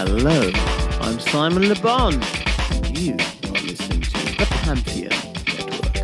Hello, I'm Simon Le Bon. You are listening to the Pantheon Network.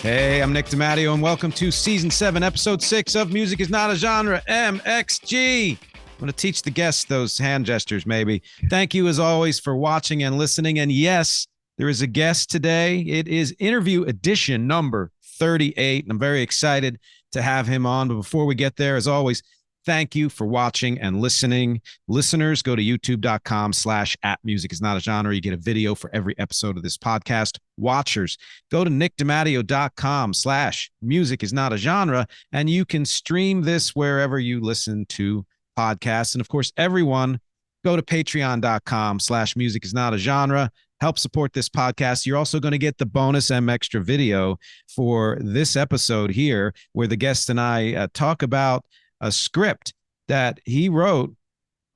Hey, I'm Nick DiMatteo, and welcome to Season 7, Episode 6 of Music is Not a Genre, MXG. I'm going to teach the guests those hand gestures, maybe. Thank you, as always, for watching and listening. And yes, there is a guest today. It is interview edition number 38, and I'm very excited to have him on. But before we get there, as always, thank you for watching and listening. Listeners, go to youtube.com/@musicisnotagenre. You get a video for every episode of this podcast. Watchers, go to nickdimatteo.com/musicisnotagenre, and you can stream this wherever you listen to podcasts. And of course, everyone, go to patreon.com/musicisnotagenre. Help support this podcast. You're also going to get the bonus MxTRA video for this episode here, where the guest and I talk about a script that he wrote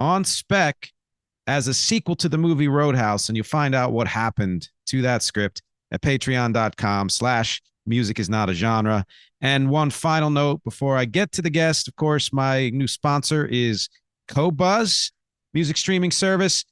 on spec as a sequel to the movie Roadhouse. And you'll find out what happened to that script at patreon.com/musicisnotagenre. And one final note before I get to the guest, of course, my new sponsor is Qobuz, music streaming service.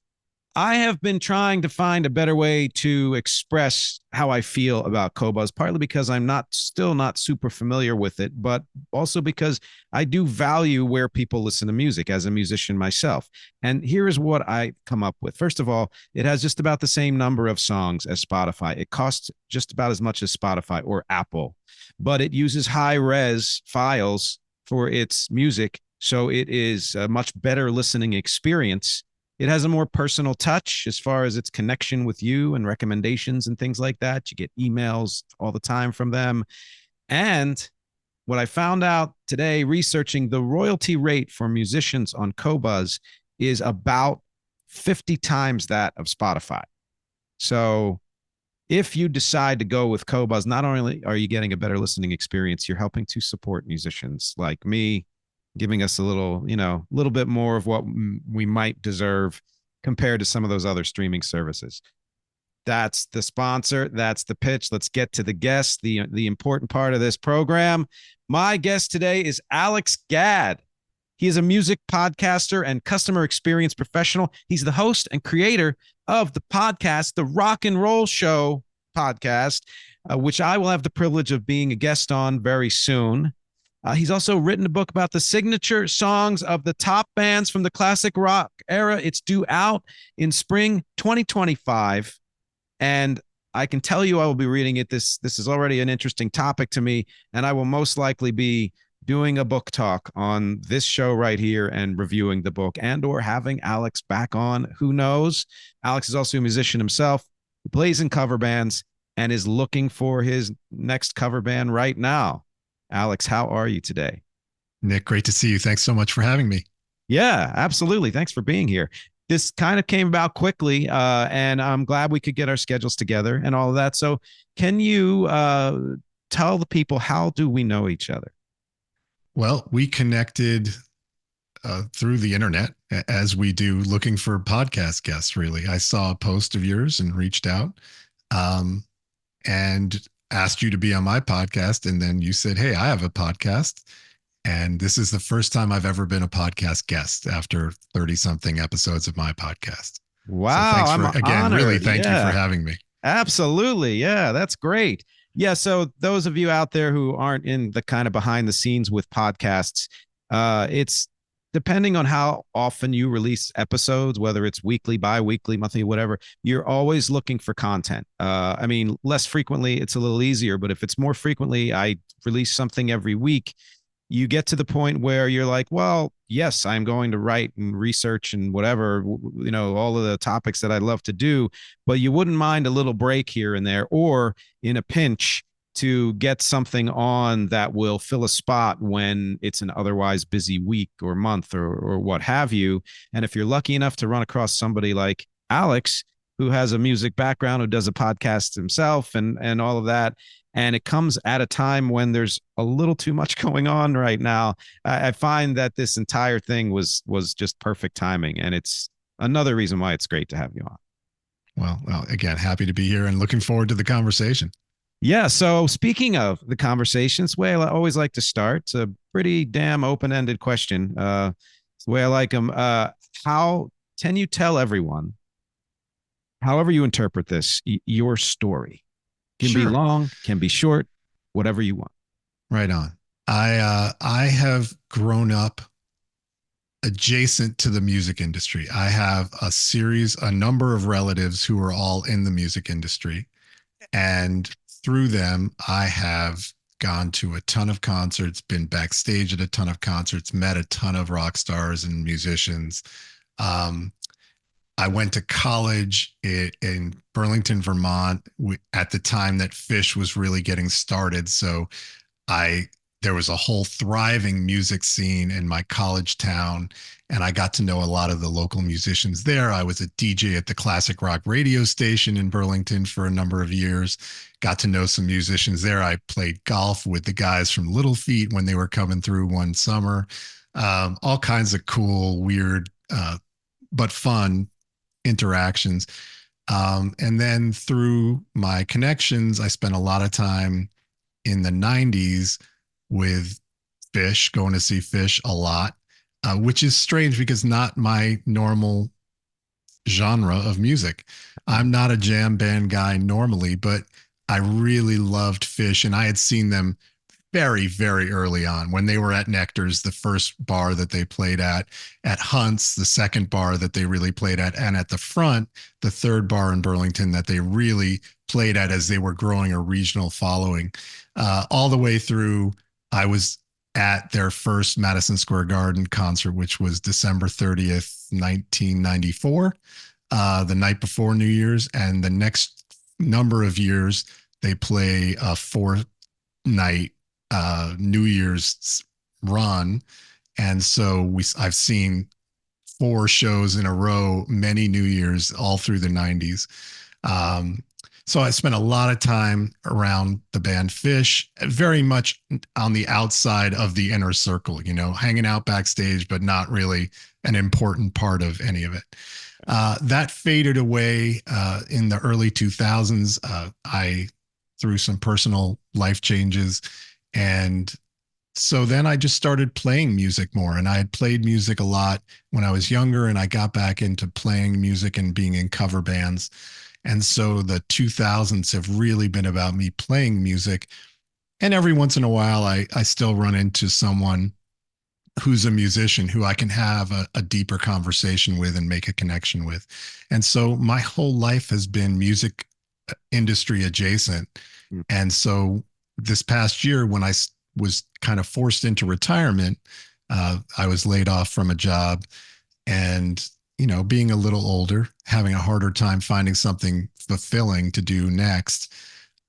I have been trying to find a better way to express how I feel about Qobuz, partly because I'm still not super familiar with it, but also because I do value where people listen to music as a musician myself. And here is what I come up with. First of all, it has just about the same number of songs as Spotify. It costs just about as much as Spotify or Apple, but it uses high-res files for its music, so it is a much better listening experience. It has a more personal touch as far as its connection with you and recommendations and things like that. You get emails all the time from them. And what I found out today researching, the royalty rate for musicians on Qobuz is about 50 times that of Spotify. So if you decide to go with Qobuz, not only are you getting a better listening experience, you're helping to support musicians like me, giving us a little bit more of what we might deserve compared to some of those other streaming services. That's the sponsor. That's the pitch. Let's get to the guest, the important part of this program. My guest today is Alex Gadd. He is a music podcaster and customer experience professional. He's the host and creator of the podcast, the Rock and Roll Show podcast, which I will have the privilege of being a guest on very soon. He's also written a book about the signature songs of the top bands from the classic rock era. It's due out in spring 2025. And I can tell you I will be reading it. This is already an interesting topic to me, and I will most likely be doing a book talk on this show right here and reviewing the book and or having Alex back on. Who knows? Alex is also a musician himself. He plays in cover bands and is looking for his next cover band right now. Alex, how are you today? Nick, great to see you. Thanks so much for having me. Yeah, absolutely. Thanks for being here. This kind of came about quickly, and I'm glad we could get our schedules together and all of that. So can you tell the people, how do we know each other? Well, we connected through the internet, as we do, looking for podcast guests, really. I saw a post of yours and reached out and asked you to be on my podcast. And then you said, hey, I have a podcast. And this is the first time I've ever been a podcast guest after 30 something episodes of my podcast. Wow. So thanks honored. Really, thank you for having me. Absolutely. Yeah, that's great. Yeah. So those of you out there who aren't in the kind of behind the scenes with podcasts, it's depending on how often you release episodes, whether it's weekly, bi-weekly, monthly, whatever, you're always looking for content. I mean, less frequently, it's a little easier, but if it's more frequently, I release something every week, you get to the point where you're like, well, yes, I'm going to write and research and whatever, all of the topics that I love to do, but you wouldn't mind a little break here and there, or in a pinch, to get something on that will fill a spot when it's an otherwise busy week or month or what have you. And if you're lucky enough to run across somebody like Alex, who has a music background, who does a podcast himself and all of that, and it comes at a time when there's a little too much going on right now, I find that this entire thing was just perfect timing. And it's another reason why it's great to have you on. Well, again, happy to be here and looking forward to the conversation. Yeah. So speaking of the conversations, way I always like to start. It's a pretty damn open-ended question. It's the way I like them. How can you tell everyone, however you interpret this, your story? Can be Sure. long, can be short, whatever you want. Right on. I have grown up adjacent to the music industry. I have a number of relatives who are all in the music industry. And through them, I have gone to a ton of concerts, been backstage at a ton of concerts, met a ton of rock stars and musicians. Um, I went to college in Burlington, Vermont, at the time that Fish was really getting started. So I there was a whole thriving music scene in my college town, and I got to know a lot of the local musicians there. I was a DJ at the classic rock radio station in Burlington for a number of years. Got to know some musicians there. I played golf with the guys from Little Feat when they were coming through one summer. All kinds of cool, weird, but fun interactions. And then through my connections, I spent a lot of time in the 90s with Fish, going to see Fish a lot, which is strange because not my normal genre of music. I'm not a jam band guy normally, but I really loved Fish, and I had seen them very, very early on when they were at Nectar's, the first bar that they played at Hunt's, the second bar that they really played at, and at the front, the third bar in Burlington that they really played at as they were growing a regional following. All the way through, I was at their first Madison Square Garden concert, which was December 30th, 1994, the night before New Year's. And the next number of years, they play a four-night New Year's run, and so I've seen four shows in a row, many New Year's, all through the '90s. Um, so I spent a lot of time around the band Fish, very much on the outside of the inner circle, hanging out backstage, but not really an important part of any of it. That faded away in the early 2000s. I through some personal life changes. And so then I just started playing music more. And I had played music a lot when I was younger, and I got back into playing music and being in cover bands. And so the 2000s have really been about me playing music. And every once in a while, I still run into someone who's a musician who I can have a deeper conversation with and make a connection with. And so my whole life has been music industry adjacent. Mm. And so this past year, when I was kind of forced into retirement, I was laid off from a job, and being a little older, having a harder time finding something fulfilling to do next,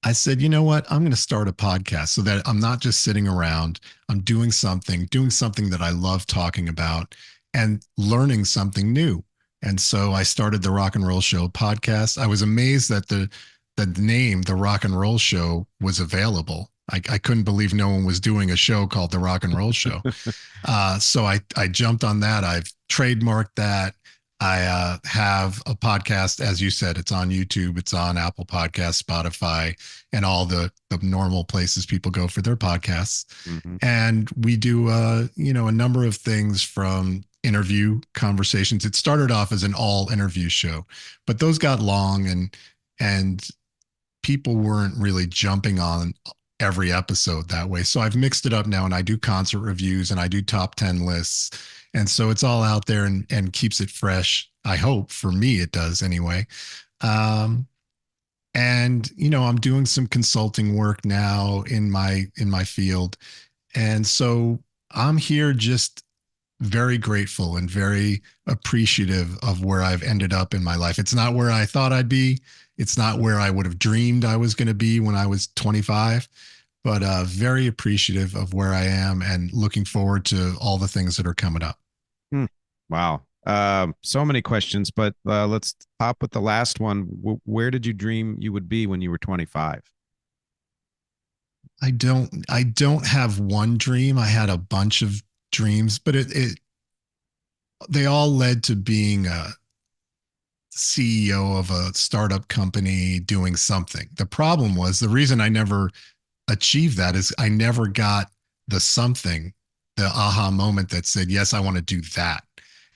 I said, you know what? I'm going to start a podcast so that I'm not just sitting around. I'm doing something that I love talking about and learning something new. And so I started the Rock and Roll Show podcast. I was amazed that the name, the Rock and Roll Show, was available. I couldn't believe no one was doing a show called the Rock and Roll Show. So I jumped on that. I've trademarked that. I have a podcast, as you said. It's on YouTube, it's on Apple Podcasts, Spotify, and all the normal places people go for their podcasts. Mm-hmm. And we do a number of things, from interview conversations. It started off as an all interview show, but those got long, and people weren't really jumping on every episode that way. So I've mixed it up now, and I do concert reviews and I do top 10 lists. And so it's all out there and keeps it fresh. I hope, for me, it does anyway. And I'm doing some consulting work now in my field. And so I'm here just very grateful and very appreciative of where I've ended up in my life. It's not where I thought I'd be. It's not where I would have dreamed I was going to be when I was 25, but very appreciative of where I am and looking forward to all the things that are coming up. Wow. So many questions, but let's pop with the last one. Where did you dream you would be when you were 25? I don't have one dream. I had a bunch of dreams, but they all led to being CEO of a startup company doing something. The problem was the reason I never achieved that is I never got the something, the aha moment that said, yes, I want to do that.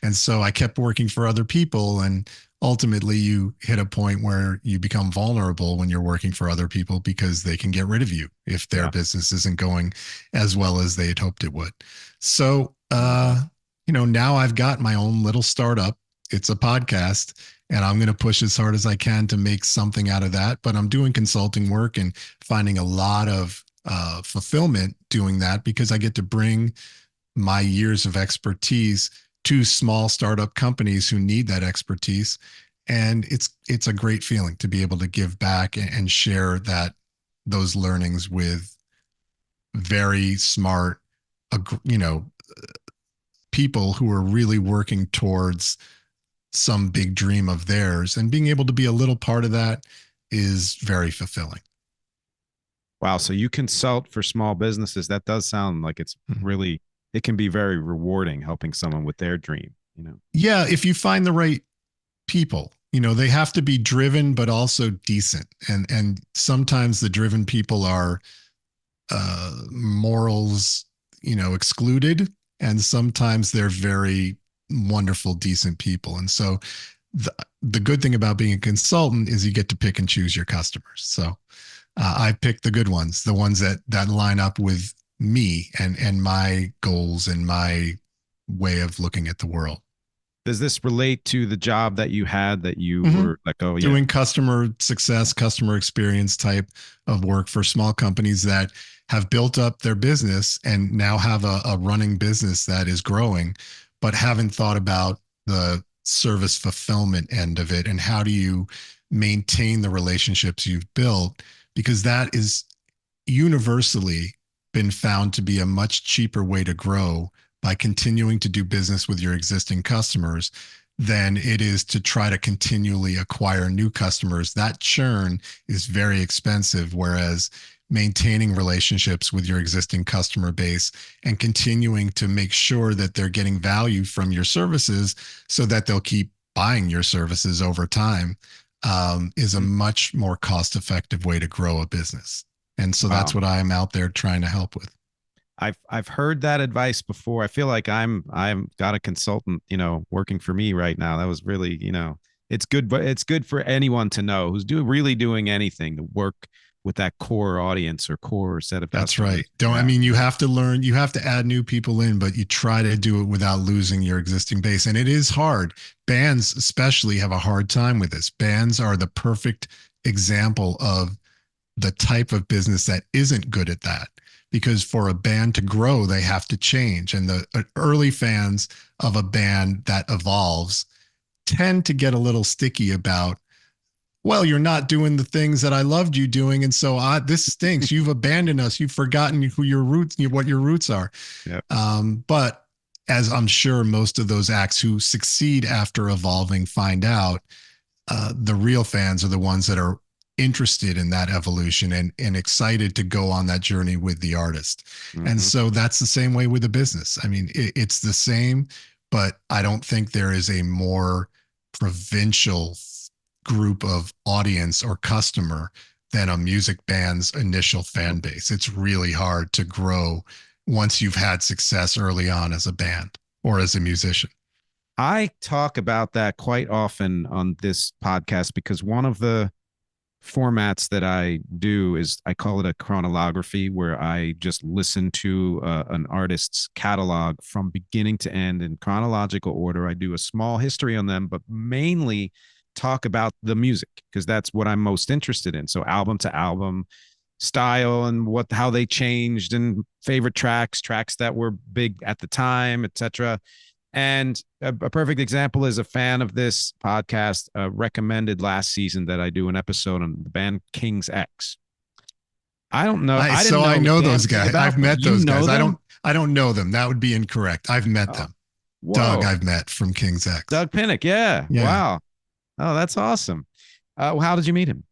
And so I kept working for other people. And ultimately, you hit a point where you become vulnerable when you're working for other people because they can get rid of you if their business isn't going as well as they had hoped it would. So, now I've got my own little startup. It's a podcast, and I'm going to push as hard as I can to make something out of that. But I'm doing consulting work and finding a lot of fulfillment doing that because I get to bring my years of expertise to small startup companies who need that expertise. And it's a great feeling to be able to give back and share those learnings with very smart, people who are really working towards some big dream of theirs, and being able to be a little part of that is very fulfilling. Wow. So you consult for small businesses. That does sound like it's really, it can be very rewarding helping someone with their dream, Yeah. If you find the right people, they have to be driven, but also decent. And sometimes the driven people are morals, excluded. And sometimes they're very wonderful, decent people. And so the good thing about being a consultant is you get to pick and choose your customers. So I pick the good ones, the ones that line up with me and my goals and my way of looking at the world. Does this relate to the job that you had that you were like, doing customer success, customer experience type of work for small companies that have built up their business and now have a running business that is growing, but haven't thought about the service fulfillment end of it and how do you maintain the relationships you've built, because that is universally been found to be a much cheaper way to grow by continuing to do business with your existing customers than it is to try to continually acquire new customers. That churn is very expensive, whereas maintaining relationships with your existing customer base and continuing to make sure that they're getting value from your services so that they'll keep buying your services over time is a much more cost-effective way to grow a business. And so that's what I'm out there trying to help with. I've heard that advice before. I feel like I'm got a consultant, working for me right now. That was really, it's good, but it's good for anyone to know who's really doing anything to work with that core audience or core set of customers. That's right. I mean, you have to learn, you have to add new people in, but you try to do it without losing your existing base. And it is hard. Bands especially have a hard time with this. Bands are the perfect example of the type of business that isn't good at that. Because for a band to grow, they have to change. And the early fans of a band that evolves tend to get a little sticky about, well, you're not doing the things that I loved you doing. And so this stinks. You've abandoned us. You've forgotten what your roots are. Yep. But as I'm sure most of those acts who succeed after evolving find out, the real fans are the ones that are interested in that evolution and excited to go on that journey with the artist. And so that's the same way with the business. I mean, it's the same, but I don't think there is a more provincial group of audience or customer than a music band's initial fan base. It's really hard to grow once you've had success early on as a band or as a musician. I talk about that quite often on this podcast because one of the formats that I do is I call it a chronology, where I just listen to an artist's catalog from beginning to end in chronological order. I do a small history on them, but mainly talk about the music because that's what I'm most interested in. So album to album style and how they changed and favorite tracks that were big at the time, etc. And a perfect example is a fan of this podcast recommended last season that I do an episode on the band King's X. I don't know. I know those guys. I've met those guys. Them? I don't know them. That would be incorrect. I've met them. Whoa. Doug, I've met from King's X. Doug Pinnick. Yeah. Wow. Oh, that's awesome. How did you meet him?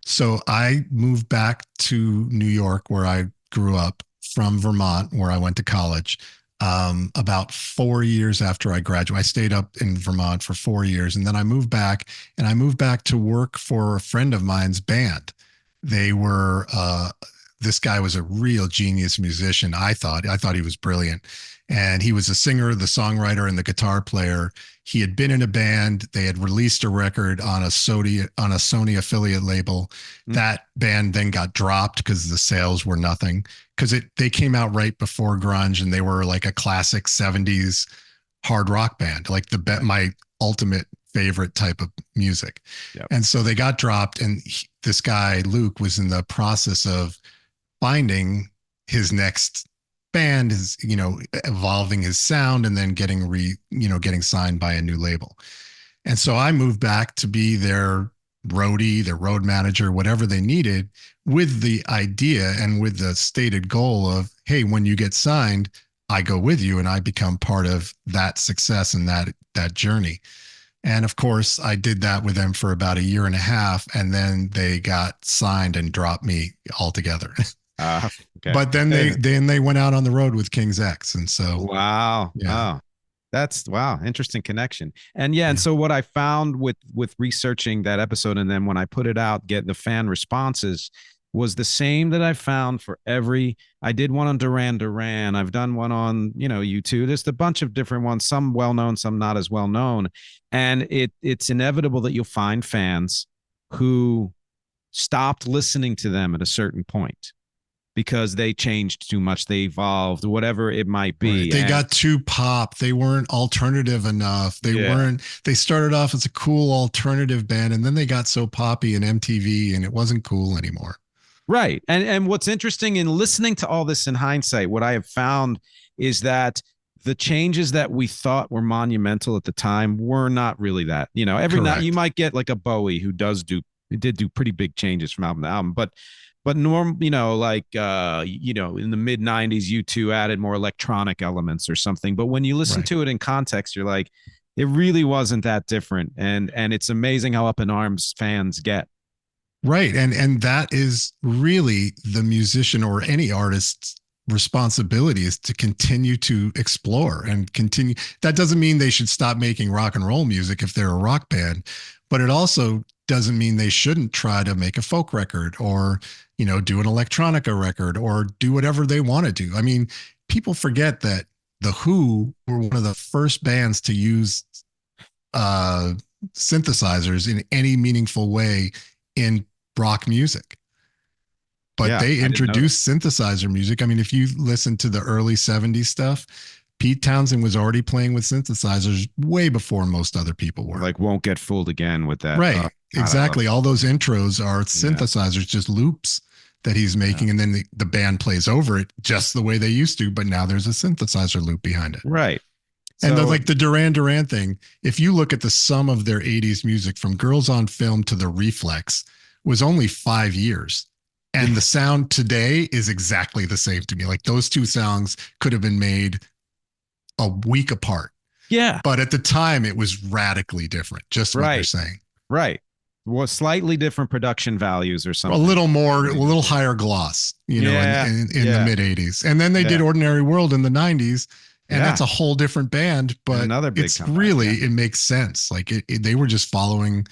So I moved back to New York where I grew up from Vermont, where I went to college. about 4 years after I graduated. I stayed up in Vermont for 4 years, and then I moved back, and I moved back to work for a friend of mine's band. They were this guy was a real genius musician. I thought he was brilliant, and he was a singer, the songwriter, and the guitar player. He had been in a band. They had released a record on a Sony affiliate label. That band then got dropped because the sales were nothing. Because they came out right before grunge, and they were like a classic '70s hard rock band, like my ultimate favorite type of music. Yep. And so they got dropped, and this guy Luke was in the process of finding his next band, is evolving his sound, and then getting signed by a new label. And so I moved back to be their roadie, their road manager, whatever they needed, with the idea and with the stated goal of, hey, when you get signed, I go with you and I become part of that success and that journey. And of course, I did that with them for about a year and a half, and then they got signed and dropped me altogether. Okay. But then they went out on the road with King's X, and so wow, yeah. oh, that's interesting connection. And and so what I found with researching that episode, and then when I put it out, getting the fan responses, was the same that I found for I did one on Duran Duran. I've done one on, U2. There's a bunch of different ones, some well known, some not as well known. And it's inevitable that you'll find fans who stopped listening to them at a certain point because they changed too much, they evolved, whatever it might be. Right. They got too pop. They weren't alternative enough. They started off as a cool alternative band, and then they got so poppy in MTV, and it wasn't cool anymore. Right. And what's interesting in listening to all this in hindsight, what I have found is that the changes that we thought were monumental at the time were not really that. Every night you might get like a Bowie who did do pretty big changes from album to album, but in the mid 90s, U2 added more electronic elements or something. But when you listen to it in context, you're like, it really wasn't that different. And it's amazing how up in arms fans get. Right. And that is really the musician or any artist's responsibility, is to continue to explore and continue. That doesn't mean they should stop making rock and roll music if they're a rock band, but it also doesn't mean they shouldn't try to make a folk record or, do an electronica record or do whatever they want to do. I mean, people forget that the Who were one of the first bands to use synthesizers in any meaningful way in rock music. But they introduced synthesizer music. I mean, if you listen to the early '70s stuff, Pete Townsend was already playing with synthesizers way before most other people were. Like Won't Get Fooled Again with that. Right. God, exactly. All those intros are synthesizers, just loops that he's making. And then the band plays over it just the way they used to, but now there's a synthesizer loop behind it. Right. And the Duran Duran thing, if you look at the sum of their '80s music from Girls on Film to The Reflex, was only 5 years. And the sound today is exactly the same to me. Like those two songs could have been made a week apart. Yeah. But at the time it was radically different. Just what you're saying. Right. Well, slightly different production values or something. A little higher gloss, in the mid '80s. And then they did Ordinary World in the '90s. And that's a whole different band, but another big it makes sense. Like they were just following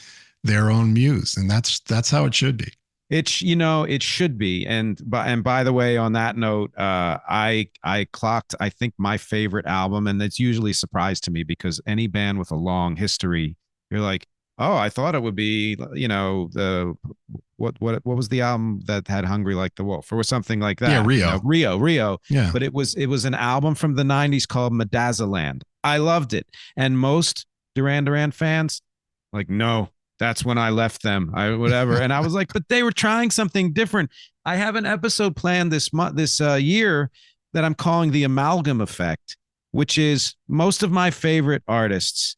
their own muse, and that's how it should be. It should be. And by the way, on that note, I clocked, I think, my favorite album, and it's usually a surprise to me because any band with a long history, you're like, oh, I thought it would be, the what was the album that had Hungry Like the Wolf or something like that? Yeah, Rio. Yeah. But it was an album from the 90s called Medazzaland. I loved it. And most Duran Duran fans, like, no, that's when I left them. Whatever. And I was like, but they were trying something different. I have an episode planned this year that I'm calling The Amalgam Effect, which is most of my favorite artists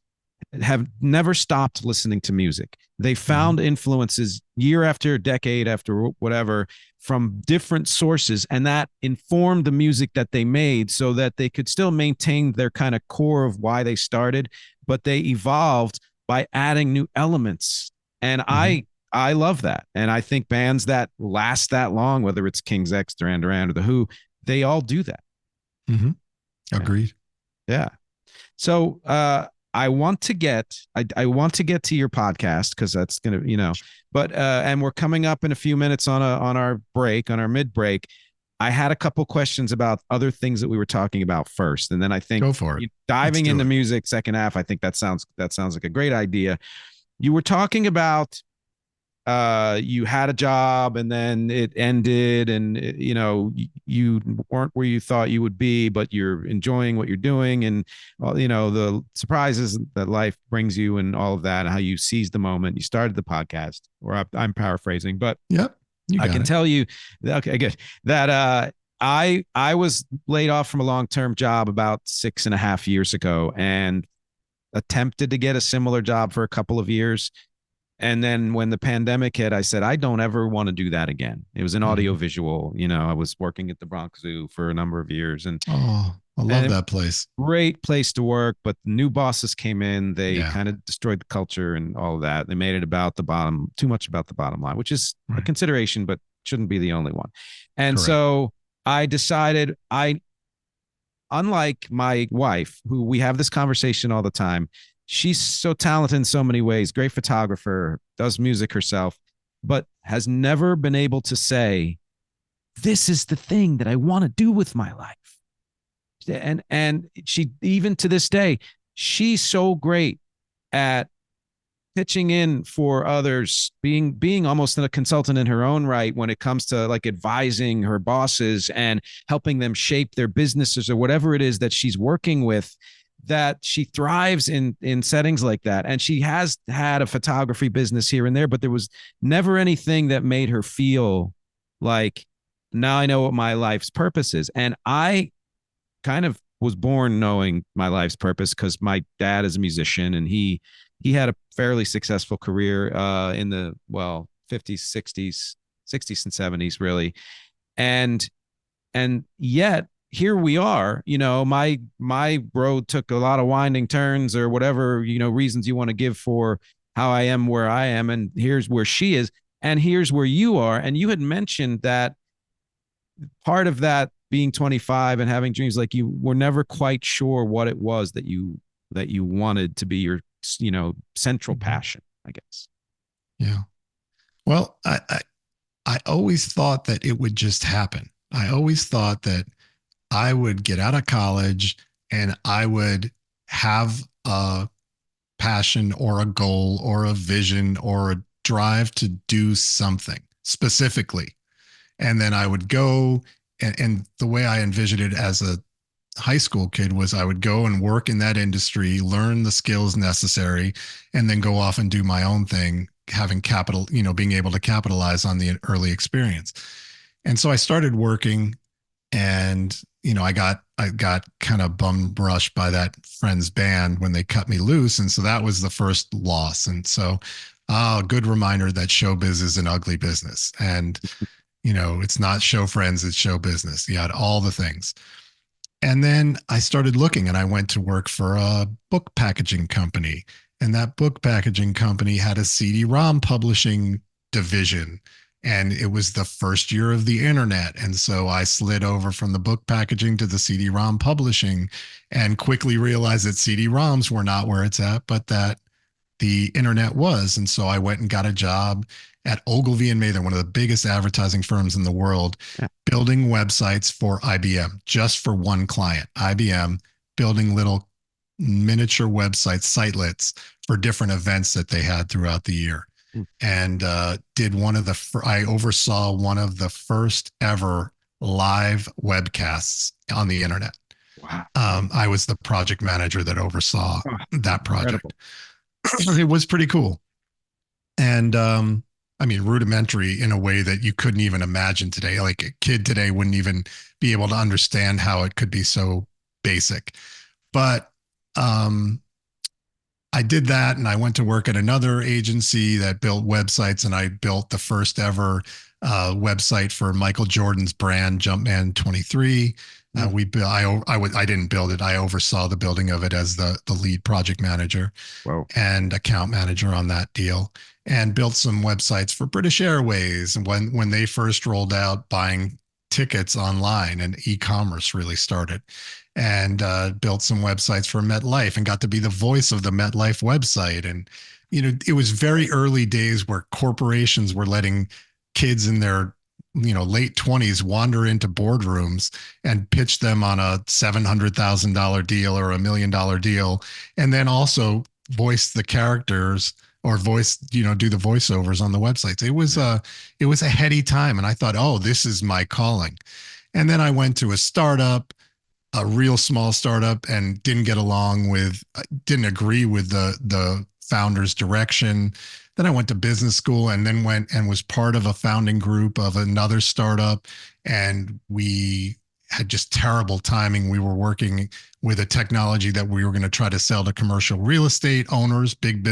have never stopped listening to music. They found influences year after decade after whatever from different sources, and that informed the music that they made so that they could still maintain their kind of core of why they started, but they evolved by adding new elements. And I love that. And I think bands that last that long, whether it's King's X, Duran Duran, or The Who, they all do that. Mm-hmm. Agreed. Yeah. So I want to get I want to get to your podcast because that's gonna, but and we're coming up in a few minutes on our break, on our mid break. I had a couple questions about other things that we were talking about first, and then I think Go for it. diving Let's do into it. music second half. I think that sounds like a great idea. You were talking about you had a job and then it ended, and you weren't where you thought you would be, but you're enjoying what you're doing, and the surprises that life brings you and all of that, and how you seized the moment. You started the podcast, or I'm paraphrasing, but Yep. You I got can it. tell you, okay, good, that I was laid off from a long-term job about 6.5 years ago, and attempted to get a similar job for a couple of years. And then when the pandemic hit, I said, I don't ever want to do that again. It was an audio Mhm. visual. I was working at the Bronx Zoo for a number of years, and Oh, I love and that place. great place to work. But new bosses came in, they Yeah. kind of destroyed the culture and all of that. They made it about too much about the bottom line, which is a Right. consideration, but shouldn't be the only one. And Correct. so I decided, unlike my wife, who we have this conversation all the time, she's so talented in so many ways, great photographer, does music herself, but has never been able to say, this is the thing that I want to do with my life. And she, even to this day, she's so great at pitching in for others, being almost a consultant in her own right when it comes to like advising her bosses and helping them shape their businesses or whatever it is that she's working with, that she thrives in settings like that. And she has had a photography business here and there, but there was never anything that made her feel like, now I know what my life's purpose is. And I kind of was born knowing my life's purpose because my dad is a musician, and he had a fairly successful career in the 50s, 60s and 70s, really. And and yet here we are. My road took a lot of winding turns, or whatever reasons you want to give for how I am where I am, and here's where she is, and here's where you are. And you had mentioned that part of that being 25 and having dreams, like you were never quite sure what it was that you wanted to be your central Mhm. passion, I guess. Yeah. Well, I always thought that it would just happen. I always thought that I would get out of college and I would have a passion or a goal or a vision or a drive to do something specifically. And then I would go, and the way I envisioned it as a high school kid was I would go and work in that industry, learn the skills necessary, and then go off and do my own thing, having capital, being able to capitalize on the early experience. And so I started working, and I got kind of bum rushed by that friend's band when they cut me loose, and so that was the first loss. And so good reminder that showbiz is an ugly business, and it's not show friends, it's show business. You had all the things. And then I started looking, and I went to work for a book packaging company. And that book packaging company had a CD-ROM publishing division. And it was the first year of the internet. And so I slid over from the book packaging to the CD-ROM publishing, and quickly realized that CD-ROMs were not where it's at, but that the internet was. And so I went and got a job at Ogilvy and Mather, one of the biggest advertising firms in the world, Yeah. building websites for IBM, just for one client. IBM, building little miniature websites, sitelets for different events that they had throughout the year. Mm. And I oversaw one of the first ever live webcasts on the internet. Wow. I was the project manager that oversaw Oh, that project. incredible. It was pretty cool. And I mean, rudimentary in a way that you couldn't even imagine today. Like a kid today wouldn't even be able to understand how it could be so basic. But I did that, and I went to work at another agency that built websites, and I built the first ever website for Michael Jordan's brand, Jumpman 23. I didn't build it. I oversaw the building of it as the lead project manager. Whoa. And account manager on that deal, and built some websites for British Airways. And when they first rolled out buying tickets online, and e-commerce really started, and built some websites for MetLife and got to be the voice of the MetLife website. And, it was very early days where corporations were letting kids in their late 20s wander into boardrooms and pitch them on a $700,000 deal or $1 million deal, and then also voice the characters or do the voiceovers on the websites. It was a heady time, and I thought, oh, this is my calling. And then I went to a startup, a real small startup, and didn't agree with the founder's direction. Then I went to business school, and then went and was part of a founding group of another startup. And we had just terrible timing. We were working with a technology that we were going to try to sell to commercial real estate owners, big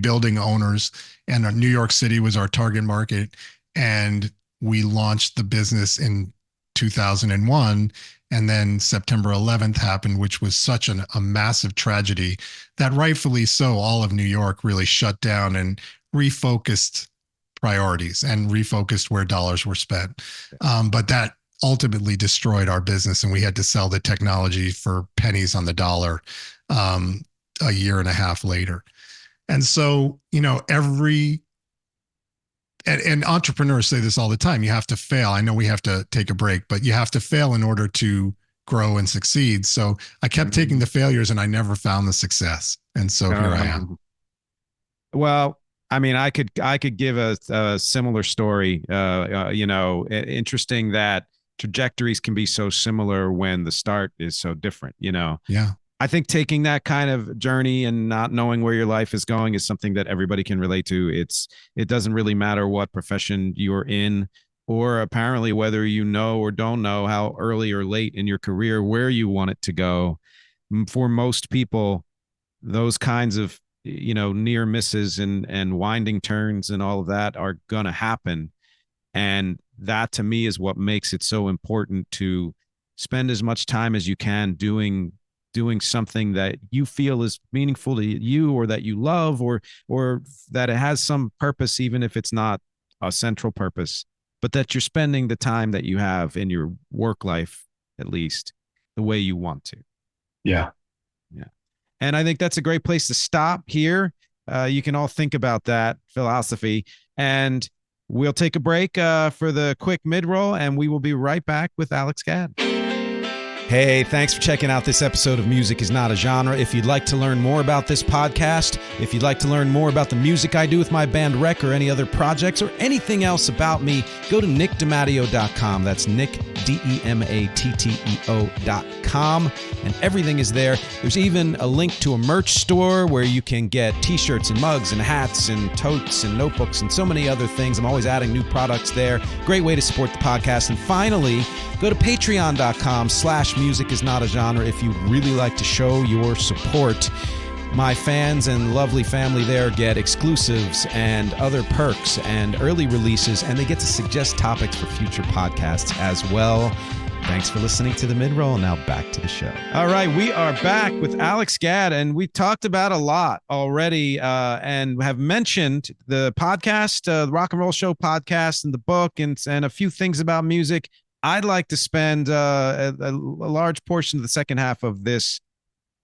building owners. And New York City was our target market. And we launched the business in 2001. And then September 11th happened, which was such a massive tragedy that, rightfully so, all of New York really shut down and refocused priorities and refocused where dollars were spent. But that ultimately destroyed our business, and we had to sell the technology for pennies on the dollar a year and a half later. And so, and entrepreneurs say this all the time, you have to fail. I know we have to take a break, but you have to fail in order to grow and succeed. So I kept taking the failures, and I never found the success. And so here I am. Well, I mean, I could give a similar story. Interesting that trajectories can be so similar when the start is so different. Yeah. I think taking that kind of journey and not knowing where your life is going is something that everybody can relate to. It doesn't really matter what profession you're in, or apparently whether you know or don't know how early or late in your career where you want it to go. For most people, those kinds of near misses and winding turns and all of that are going to happen. And that, to me, is what makes it so important to spend as much time as you can doing something that you feel is meaningful to you, or that you love, or that it has some purpose, even if it's not a central purpose, but that you're spending the time that you have in your work life, at least, the way you want to. Yeah. Yeah. And I think that's a great place to stop here. You can all think about that philosophy, and we'll take a break for the quick mid-roll, and we will be right back with Alex Gadd. Hey, thanks for checking out this episode of Music is Not a Genre. If you'd like to learn more about this podcast, if you'd like to learn more about the music I do with my band Rec, or any other projects, or anything else about me, go to nickdematteo.com. That's Nick, DEMATTEO.com. And everything is there. There's even a link to a merch store where you can get t-shirts and mugs and hats and totes and notebooks and so many other things. I'm always adding new products there. Great way to support the podcast. And finally, go to patreon.com/music is not a genre if you really like to show your support. My fans and lovely family there get exclusives and other perks and early releases, and they get to suggest topics for future podcasts as well. Thanks for listening to the mid-roll. Now back to the show. All right, we are back with Alex Gadd, and we talked about a lot already, and have mentioned the podcast, the Rock and Roll Show podcast, and the book, and a few things about music. I'd like to spend a large portion of the second half of this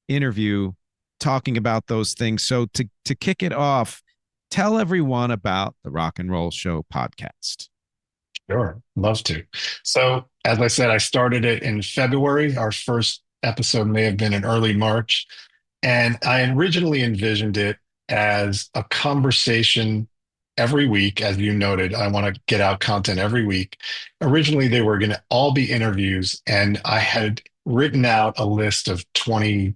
interview talking about those things. So to kick it off, tell everyone about the Rock and Roll Show podcast. Sure. Love to. So, as I said, I started it in February. Our first episode may have been in early March. And I originally envisioned it as a conversation every week. As you noted, I want to get out content every week. Originally, they were going to all be interviews, and I had written out a list of 20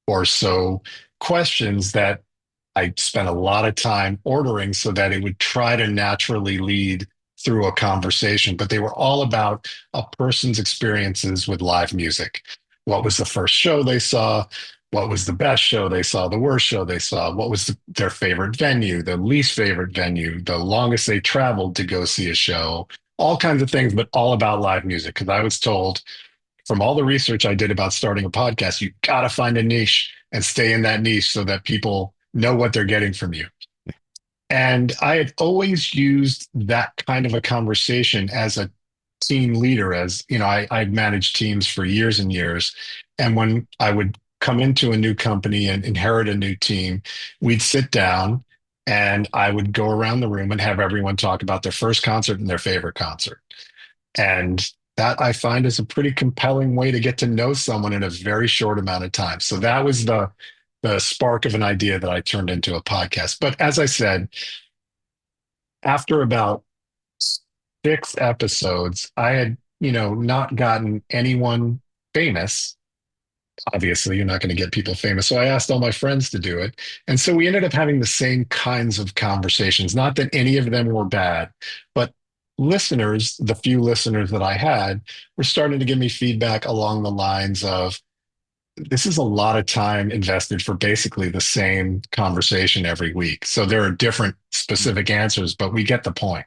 or so questions that I spent a lot of time ordering so that it would try to naturally lead through a conversation. But they were all about a person's experiences with live music. What was the first show they saw? What was the best show they saw, the worst show they saw? What was their favorite venue, the least favorite venue, the longest they traveled to go see a show? All kinds of things, but all about live music. Because I was told from all the research I did about starting a podcast, you got to find a niche and stay in that niche so that people know what they're getting from you. And I had always used that kind of a conversation as a team leader. As you know, I'd managed teams for years and years. And when I would come into a new company and inherit a new team, we'd sit down and I would go around the room and have everyone talk about their first concert and their favorite concert. And that I find is a pretty compelling way to get to know someone in a very short amount of time. So that was the spark of an idea that I turned into a podcast. But as I said, after about 6 episodes, I had, not gotten anyone famous. Obviously, you're not going to get people famous. So I asked all my friends to do it. And so we ended up having the same kinds of conversations. Not that any of them were bad, but listeners, the few listeners that I had, were starting to give me feedback along the lines of, this is a lot of time invested for basically the same conversation every week. So there are different specific answers, but we get the point.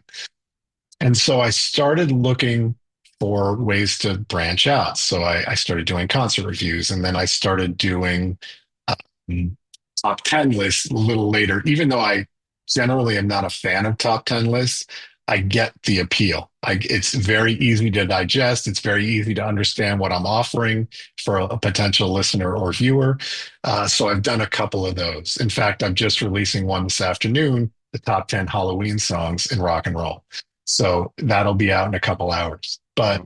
And so I started looking for ways to branch out. So I started doing concert reviews, and then I started doing um, top 10 lists a little later. Even though I generally am not a fan of top 10 lists, I get the appeal. It's very easy to digest. It's very easy to understand what I'm offering for a potential listener or viewer. So I've done a couple of those. In fact, I'm just releasing one this afternoon, the top 10 Halloween songs in rock and roll. So that'll be out in a couple hours. But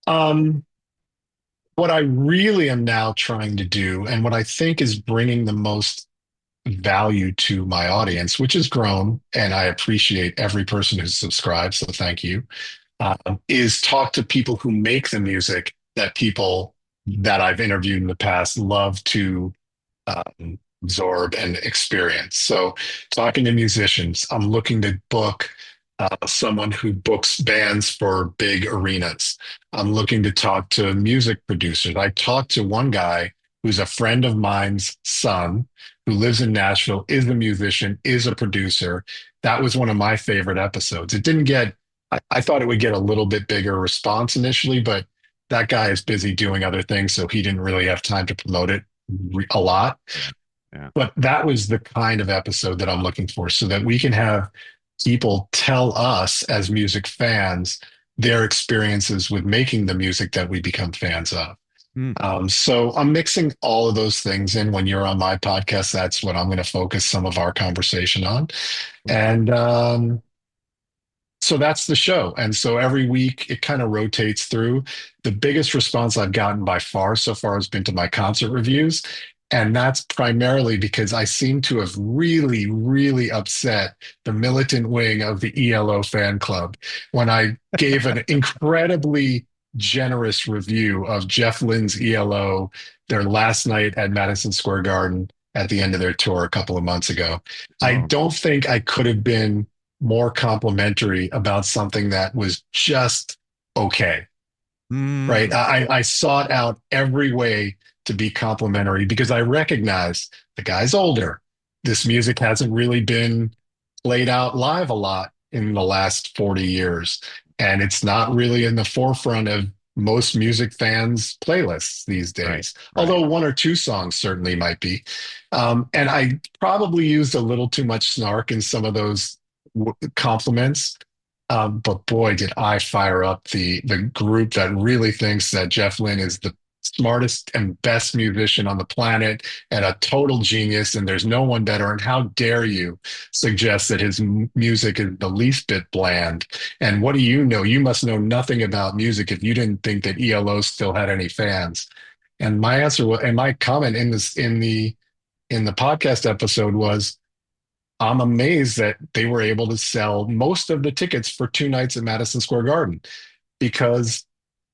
what I really am now trying to do, and what I think is bringing the most value to my audience, which has grown, and I appreciate every person who's subscribed, so thank you, is talk to people who make the music that people that I've interviewed in the past love to absorb and experience. So, talking to musicians, I'm looking to book someone who books bands for big arenas. I'm looking to talk to music producers. I talked to one guy who's a friend of mine's son who lives in Nashville, is a musician, is a producer. That was one of my favorite episodes. It didn't get, I thought it would get a little bit bigger response initially, but that guy is busy doing other things, so he didn't really have time to promote it a lot. Yeah. But that was the kind of episode that I'm looking for, so that we can have people tell us as music fans their experiences with making the music that we become fans of. So I'm mixing all of those things in. When you're on my podcast, that's what I'm going to focus some of our conversation on. And so that's the show. And so every week it kind of rotates through. The biggest response I've gotten by far so far has been to my concert reviews. And that's primarily because I seem to have really, really upset the militant wing of the ELO fan club when I gave an incredibly generous review of Jeff Lynne's ELO, their last night at Madison Square Garden at the end of their tour a couple of months ago. I don't think I could have been more complimentary about something that was just okay. Right. I sought out every way to be complimentary because I recognize the guy's older. This music hasn't really been played out live a lot in the last 40 years. And it's not really in the forefront of most music fans' playlists these days. Right. Although one or two songs certainly might be. And I probably used a little too much snark in some of those compliments. But boy, did I fire up the group that really thinks that Jeff Lynne is the smartest and best musician on the planet and a total genius, and there's no one better. And how dare you suggest that his music is the least bit bland? And what do you know? You must know nothing about music if you didn't think that ELO still had any fans. And my answer was, and my comment in the podcast episode was, I'm amazed that they were able to sell most of the tickets for 2 nights at Madison Square Garden, because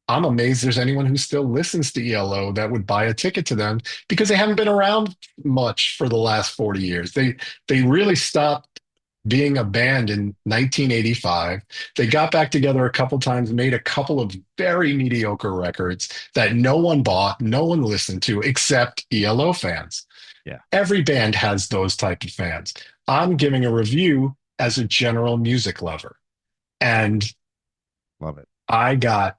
I'm amazed there's anyone who still listens to ELO that would buy a ticket to them, because they haven't been around much for the last 40 years. They really stopped being a band in 1985. They got back together a couple times, made a couple of very mediocre records that no one bought, no one listened to except ELO fans. Yeah. Every band has those type of fans. I'm giving a review as a general music lover. And love it. I got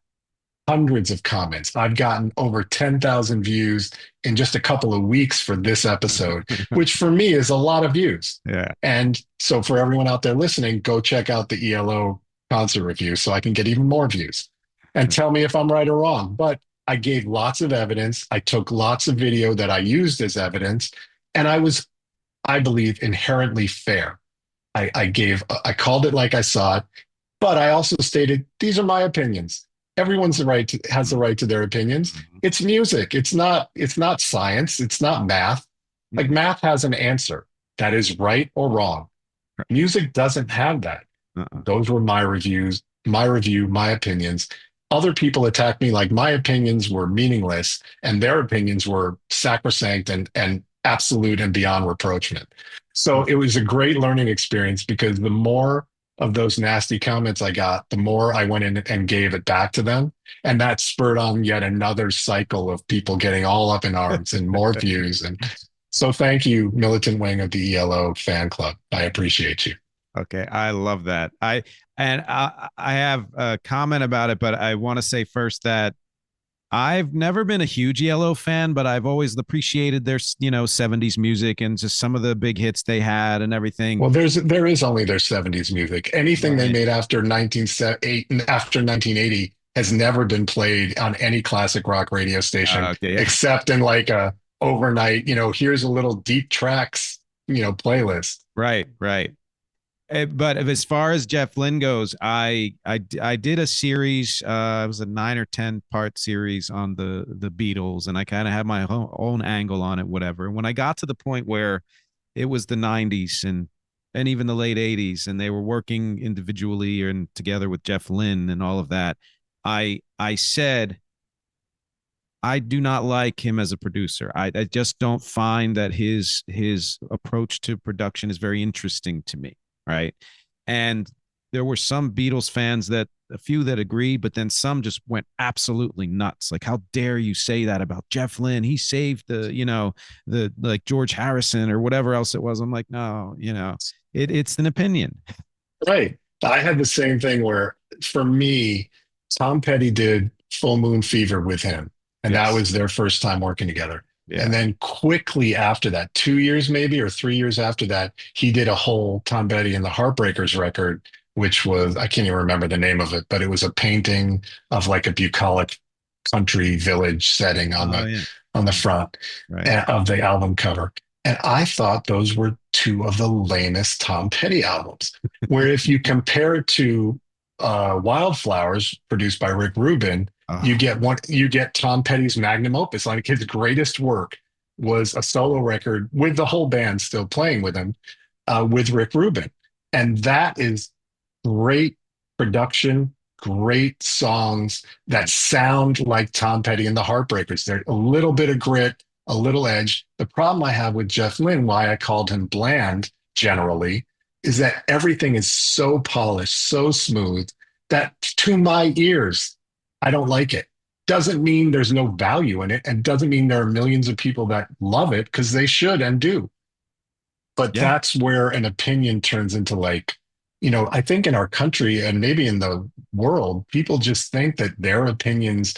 hundreds of comments. I've gotten over 10,000 views in just a couple of weeks for this episode, which for me is a lot of views. Yeah. And so for everyone out there listening, go check out the ELO concert review so I can get even more views and tell me if I'm right or wrong. But I gave lots of evidence. I took lots of video that I used as evidence, and I was, I believe, inherently fair. I called it like I saw it, but I also stated these are my opinions. Everyone's has the right to their opinions. It's music. It's not science. It's not math. Like math has an answer that is right or wrong. Music doesn't have that. Those were my reviews, my review, my opinions. Other people attacked me like my opinions were meaningless and their opinions were sacrosanct and absolute and beyond reproachment. So it was a great learning experience because the more of those nasty comments I got, the more I went in and gave it back to them. And that spurred on yet another cycle of people getting all up in arms and more views. And so thank you, militant wing of the ELO fan club. I appreciate you. Okay, I love that. I have a comment about it, but I want to say first that I've never been a huge Yellow fan, but I've always appreciated their 70s music and just some of the big hits they had and everything. Well, there is only their 70s music. Anything they made after 1980 has never been played on any classic rock radio station except in like a overnight, here's a little deep tracks, playlist. Right. But as far as Jeff Lynne goes, I did a series. It was a 9 or 10 part series on the Beatles, and I kind of had my own angle on it, whatever. And when I got to the point where it was the 90s and even the late 80s, and they were working individually and together with Jeff Lynne and all of that, I said, I do not like him as a producer. I just don't find that his approach to production is very interesting to me. Right. And there were some Beatles fans a few that agreed, but then some just went absolutely nuts. Like, how dare you say that about Jeff Lynne? He saved the like George Harrison or whatever else it was. I'm like, no, it's an opinion. Right. I had the same thing where for me, Tom Petty did Full Moon Fever with him. And that was their first time working together. Yeah. And then quickly after that, 2 years maybe or 3 years after that, he did a whole Tom Petty and the Heartbreakers record, which was, I can't even remember the name of it, but it was a painting of like a bucolic country village setting on the front of the album cover. And I thought those were two of the lamest Tom Petty albums, where if you compare it to Wildflowers, produced by Rick Rubin, you get Tom Petty's magnum opus. Like his greatest work was a solo record with the whole band still playing with him, with Rick Rubin. And that is great production, great songs that sound like Tom Petty and the Heartbreakers. They're a little bit of grit, a little edge. The problem I have with Jeff Lynne, why I called him bland generally, is that everything is so polished, so smooth that to my ears, I don't like it. Doesn't mean there's no value in it, and doesn't mean there are millions of people that love it, because they should and do. But that's where an opinion turns into like, I think in our country and maybe in the world, people just think that their opinions,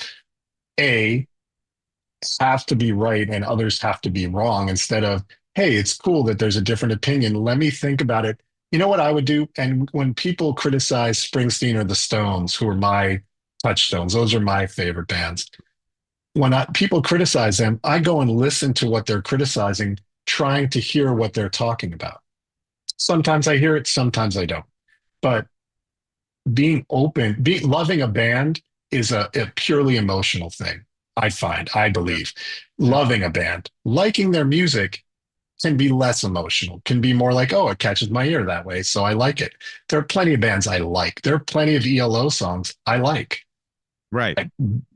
have to be right and others have to be wrong, instead of, hey, it's cool that there's a different opinion. Let me think about it. You know what I would do? And when people criticize Springsteen or the Stones, who are my touchstones, those are my favorite bands. When people criticize them, I go and listen to what they're criticizing, trying to hear what they're talking about. Sometimes I hear it, sometimes I don't. But being open, loving a band is a purely emotional thing, I believe. Loving a band, liking their music can be less emotional, can be more like, oh, it catches my ear that way, so I like it. There are plenty of bands I like. There are plenty of ELO songs I like. Right.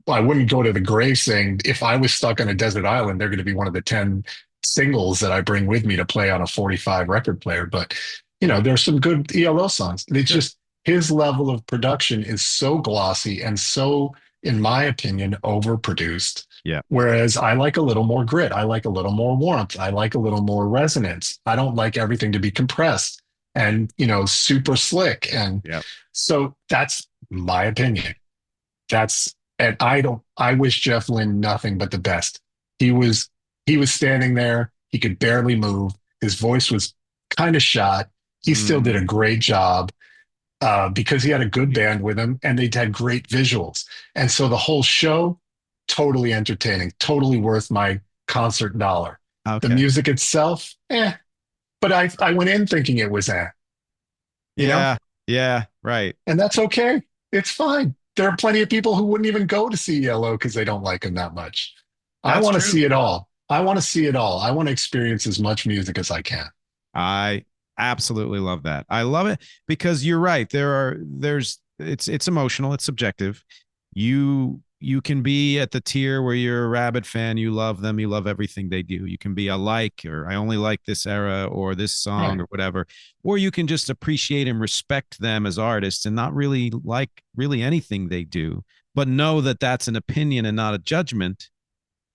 I wouldn't go to the grave saying, if I was stuck on a desert island, they're going to be one of the 10 singles that I bring with me to play on a 45 record player. But, there's some good ELO songs. It's just his level of production is so glossy and so, in my opinion, overproduced. Yeah. Whereas I like a little more grit. I like a little more warmth. I like a little more resonance. I don't like everything to be compressed and, super slick. And so that's my opinion. I wish Jeff Lynne nothing but the best. He was standing there. He could barely move. His voice was kind of shot. He still did a great job. because he had a good band with him and they had great visuals. And so the whole show, totally entertaining, totally worth my concert dollar. The Okay. music itself, but I went in thinking it was you know, Yeah. Yeah. Right. and that's okay. It's fine. There are plenty of people who wouldn't even go to see Yellow because they don't like him that much. I That's want to true. see it all. I want to see it all. I want to experience as much music as I can. I absolutely love that. I love it because you're right. It's emotional, it's subjective. You can be at the tier where you're a rabid fan, you love them, you love everything they do. You can be a like, or I only like this era or this song Right. or whatever. Or you can just appreciate and respect them as artists and not really like really anything they do, but know that that's an opinion and not a judgment.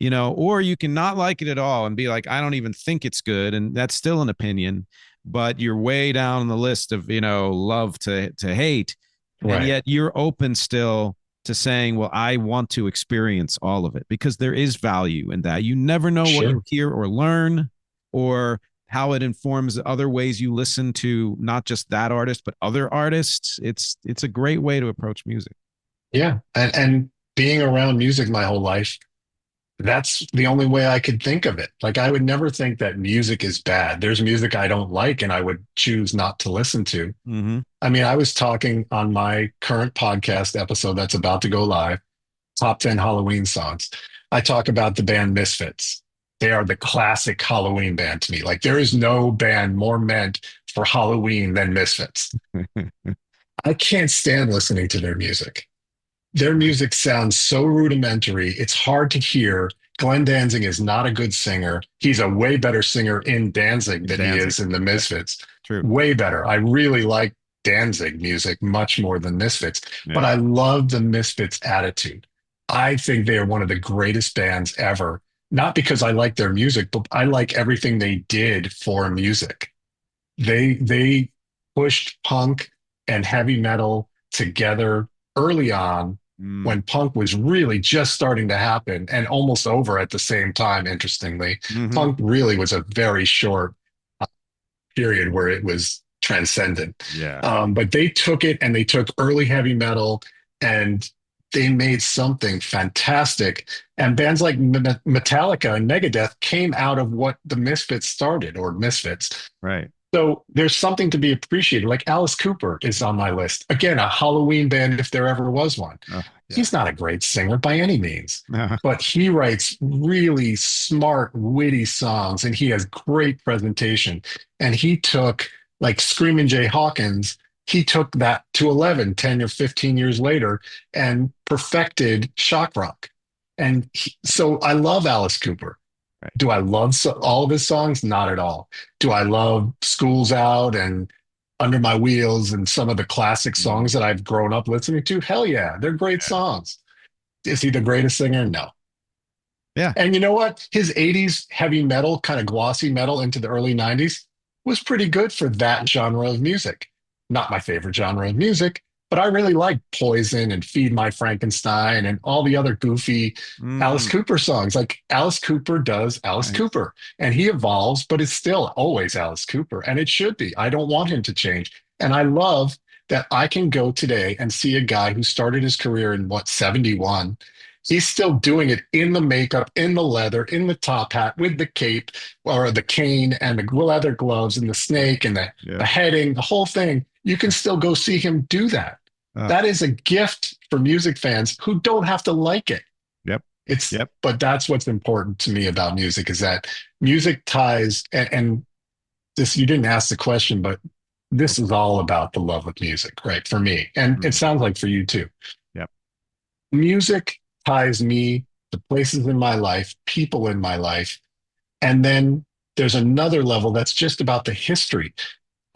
Or you can not like it at all and be like, I don't even think it's good. And that's still an opinion, but you're way down the list of, love to hate. And Right. yet you're open still to saying, well, I want to experience all of it because there is value in that. You never know what you'll Sure. hear or learn or how it informs other ways you listen to not just that artist, but other artists. It's a great way to approach music. Yeah. And being around music my whole life, that's the only way I could think of it. Like I would never think that music is bad. There's music I don't like and I would choose not to listen to. Mm-hmm. I mean, I was talking on my current podcast episode that's about to go live, top 10 Halloween songs. I talk about the band Misfits. They are the classic Halloween band to me. Like there is no band more meant for Halloween than Misfits. I can't stand listening to their music. Their music sounds so rudimentary. It's hard to hear. Glenn Danzig is not a good singer. He's a way better singer in Danzig than he Danzig. is in the Yeah, Misfits. true. Way better. I really like Danzig music much more than Misfits, but Yeah. I love the Misfits attitude. I think they are one of the greatest bands ever, not because I like their music, but I like everything they did for music. They pushed punk and heavy metal together early on Mm. when punk was really just starting to happen and almost over at the same time, interestingly. Hmm. Punk really was a very short period where it was transcendent. Yeah. But they took it and they took early heavy metal and they made something fantastic. And bands like Metallica and Megadeth came out of what the Misfits started, or Misfits. Right. So there's something to be appreciated. Like Alice Cooper is on my list. Again, a Halloween band if there ever was one. Yeah. He's not a great singer by any means, Uh, but he writes really smart, witty songs and he has great presentation. And he took like Screaming Jay Hawkins, he took that to 11, 10 or 15 years later and perfected shock rock. And so I love Alice Cooper. right. Do I love all of his songs? Not at all. Do I love Schools Out and Under My Wheels and some of the classic Mhm. songs that I've grown up listening to? Hell yeah, they're great Yeah. songs. Is he the greatest singer? No. Yeah. And you know what? His 80s heavy metal, kind of glossy metal into the early 90s was pretty good for that genre of music. Not my favorite genre of music, but I really like Poison and Feed My Frankenstein and all the other goofy Alice Mm, Cooper songs. Like Alice Cooper does Alice nice. Cooper and he evolves, but it's still always Alice Cooper. And it should be. I don't want him to change. And I love that I can go today and see a guy who started his career in what, 71. He's still doing it in the makeup, in the leather, in the top hat, with the cape or the cane and the leather gloves and the snake and the Yeah. heading, the whole thing. You can still go see him do that. Uh, That is a gift for music fans who don't have to like it. yep. It's, Yep. but that's what's important to me about music is that music ties, and this, you didn't ask the question, but this is all about the love of music, right? For me. And it Mhm. sounds like for you too. Yep. Music ties me to places in my life, people in my life. And then there's another level that's just about the history.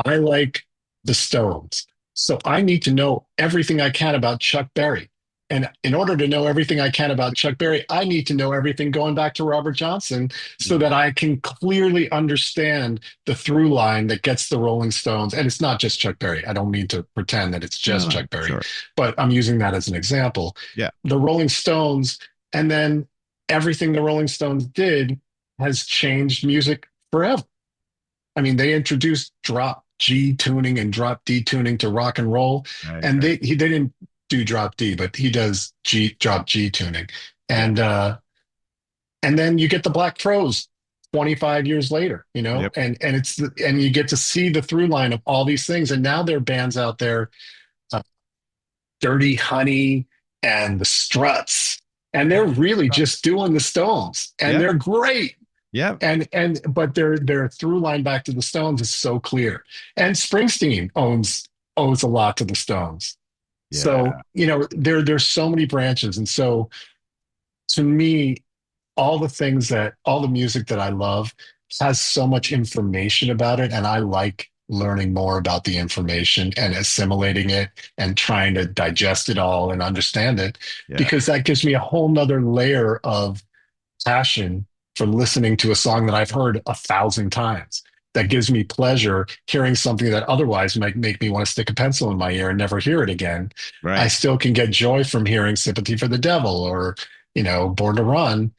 I like the Stones. So I need to know everything I can about Chuck Berry. And in order to know everything I can about Chuck Berry, I need to know everything going back to Robert Johnson so Mhm. that I can clearly understand the through line that gets the Rolling Stones. And it's not just Chuck Berry. I don't mean to pretend that it's No, just no, Chuck Berry, sure. but I'm using that as an example. Yeah. The Rolling Stones, and then everything the Rolling Stones did has changed music forever. I mean, they introduced drop G tuning and drop D tuning to rock and roll. And they didn't do drop D, but he does drop G tuning. And and then you get the Black Crowes 25 years later, Yep. and you get to see the through line of all these things. And now there are bands out there, uh, Dirty Honey and the Struts, and they're really just doing the Stones, and Yep. they're great. Yep. But their through line back to the Stones is so clear. And Springsteen owes a lot to the Stones. Yeah. So, there's so many branches. And so to me, all the music that I love has so much information about it. And I like learning more about the information and assimilating it and trying to digest it all and understand it, because that gives me a whole nother layer of passion for listening to a song that I've heard 1,000 times. That gives me pleasure hearing something that otherwise might make me want to stick a pencil in my ear and never hear it again. Right. I still can get joy from hearing Sympathy for the Devil or, Born to Run,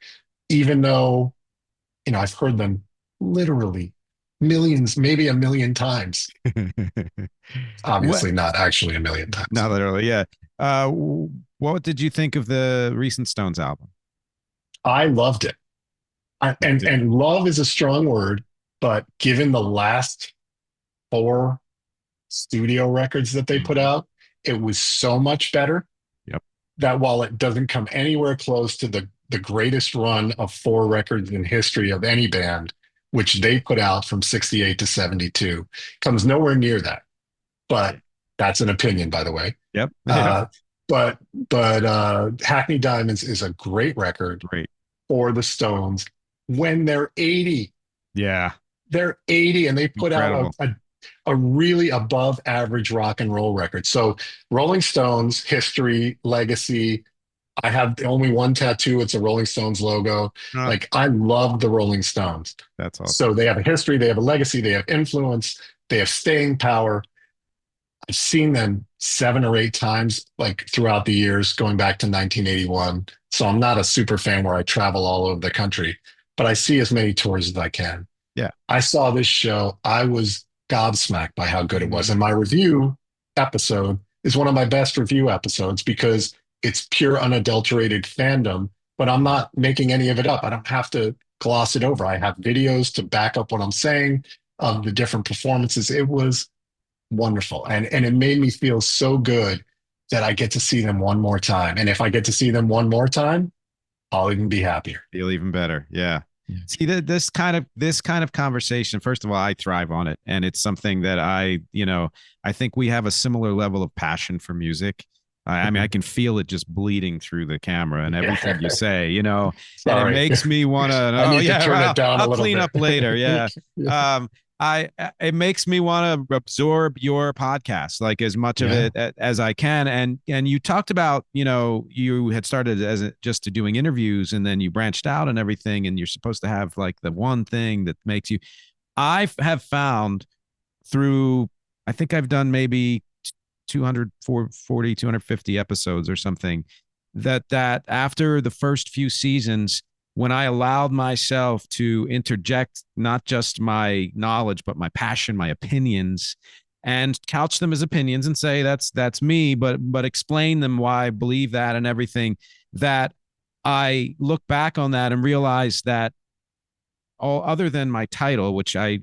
even though, I've heard them literally millions, maybe a million times. Obviously not actually a million times. Not literally, yeah. What did you think of the recent Stones album? I loved it. And love is a strong word, but given the last 4 studio records that they put out, it was so much better. Yep. That while it doesn't come anywhere close to the greatest run of 4 records in history of any band, which they put out from 68 to 72, comes nowhere near that. But that's an opinion, by the way. Yep. But Hackney Diamonds is a great record for the Stones when they're 80. Yeah. They're 80 and they put out a really above average rock and roll record. So Rolling Stones, history, legacy. I have only one tattoo. It's a Rolling Stones logo. Like, I love the Rolling Stones. That's awesome. So they have a history, they have a legacy, they have influence, they have staying power. I've seen them 7 or 8 times, like throughout the years, going back to 1981. So I'm not a super fan where I travel all over the country, but I see as many tours as I can. Yeah. I saw this show. I was gobsmacked by how good it was. And my review episode is one of my best review episodes because it's pure unadulterated fandom, but I'm not making any of it up. I don't have to gloss it over. I have videos to back up what I'm saying of the different performances. It was wonderful. And it made me feel so good that I get to see them one more time. And if I get to see them one more time, I'll even be happier. Feel even better. Yeah. See, this kind of conversation, first of all, I thrive on it. And it's something that I think we have a similar level of passion for music. I mean, I can feel it just bleeding through the camera and everything you say, and it makes me want to, I'll clean up later. Yeah. It makes me want to absorb your podcast, like as much of it as I can. And you talked about, you had started just doing interviews and then you branched out and everything. And you're supposed to have like the one thing that makes you, I have found through, I think I've done maybe 240, 250 episodes or something, that after the first few seasons, when I allowed myself to interject not just my knowledge, but my passion, my opinions, and couch them as opinions and say, that's me, but explain them why I believe that and everything, that I look back on that and realize that all other than my title, which I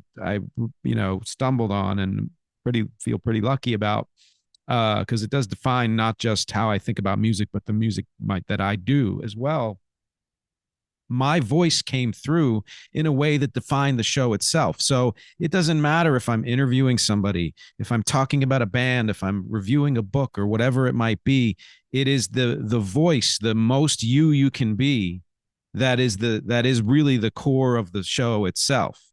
stumbled on and feel pretty lucky about, because it does define not just how I think about music, but the music that I do as well. My voice came through in a way that defined the show itself. So it doesn't matter if I'm interviewing somebody, if I'm talking about a band, if I'm reviewing a book or whatever it might be, it is the voice, the most you can be, that is really the core of the show itself.